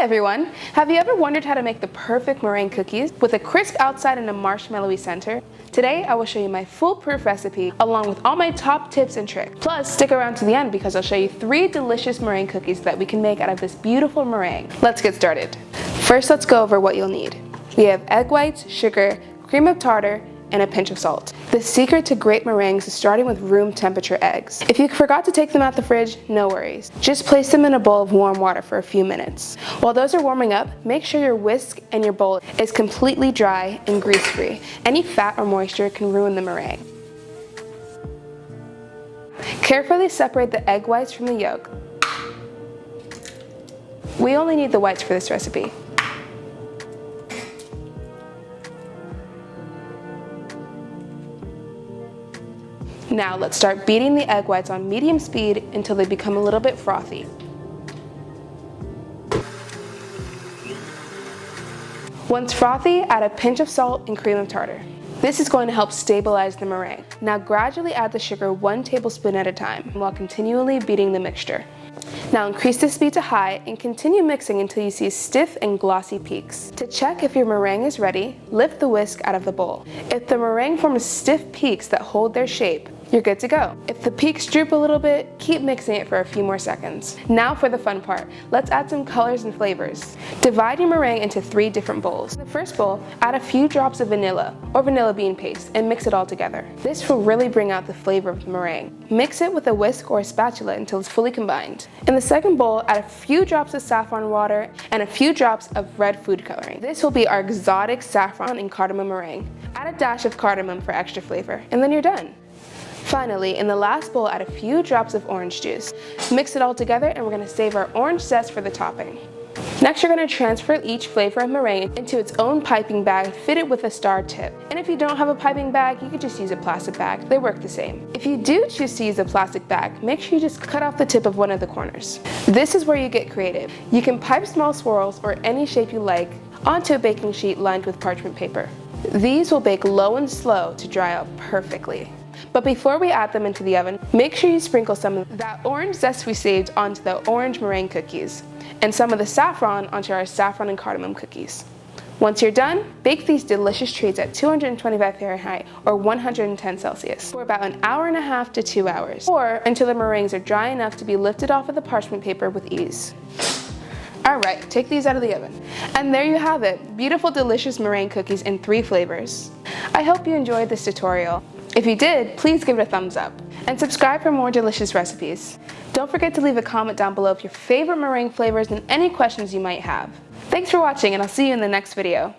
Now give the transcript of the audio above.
everyone! Have you ever wondered how to make the perfect meringue cookies with a crisp outside and a marshmallowy center? Today I will show you my foolproof recipe along with all my top tips and tricks. Plus, stick around to the end because I'll show you 3 delicious meringue cookies that we can make out of this beautiful meringue. Let's get started. First, let's go over what you'll need. We have egg whites, sugar, cream of tartar, and a pinch of salt. The secret to great meringues is starting with room temperature eggs. If you forgot to take them out the fridge, no worries. Just place them in a bowl of warm water for a few minutes. While those are warming up, make sure your whisk and your bowl is completely dry and grease-free. Any fat or moisture can ruin the meringue. Carefully separate the egg whites from the yolk. We only need the whites for this recipe. Now let's start beating the egg whites on medium speed until they become a little bit frothy. Once frothy, add a pinch of salt and cream of tartar. This is going to help stabilize the meringue. Now gradually add the sugar 1 tablespoon at a time while continually beating the mixture. Now increase the speed to high and continue mixing until you see stiff and glossy peaks. To check if your meringue is ready, lift the whisk out of the bowl. If the meringue forms stiff peaks that hold their shape, you're good to go. If the peaks droop a little bit, keep mixing it for a few more seconds. Now for the fun part, let's add some colors and flavors. Divide your meringue into 3 different bowls. In the first bowl, add a few drops of vanilla or vanilla bean paste and mix it all together. This will really bring out the flavor of the meringue. Mix it with a whisk or a spatula until it's fully combined. In the second bowl, add a few drops of saffron water and a few drops of red food coloring. This will be our exotic saffron and cardamom meringue. Add a dash of cardamom for extra flavor, and then you're done. Finally, in the last bowl, add a few drops of orange juice. Mix it all together and we're going to save our orange zest for the topping. Next, you're going to transfer each flavor of meringue into its own piping bag fitted with a star tip. And if you don't have a piping bag, you could just use a plastic bag. They work the same. If you do choose to use a plastic bag, make sure you just cut off the tip of one of the corners. This is where you get creative. You can pipe small swirls or any shape you like onto a baking sheet lined with parchment paper. These will bake low and slow to dry out perfectly. But before we add them into the oven, make sure you sprinkle some of that orange zest we saved onto the orange meringue cookies and some of the saffron onto our saffron and cardamom cookies. Once you're done, bake these delicious treats at 225 Fahrenheit or 110 Celsius for about an hour and a half to 2 hours, or until the meringues are dry enough to be lifted off of the parchment paper with ease. Alright, take these out of the oven. And there you have it, beautiful delicious meringue cookies in 3 flavors. I hope you enjoyed this tutorial. If you did, please give it a thumbs up and subscribe for more delicious recipes. Don't forget to leave a comment down below of your favorite meringue flavors and any questions you might have. Thanks for watching, and I'll see you in the next video.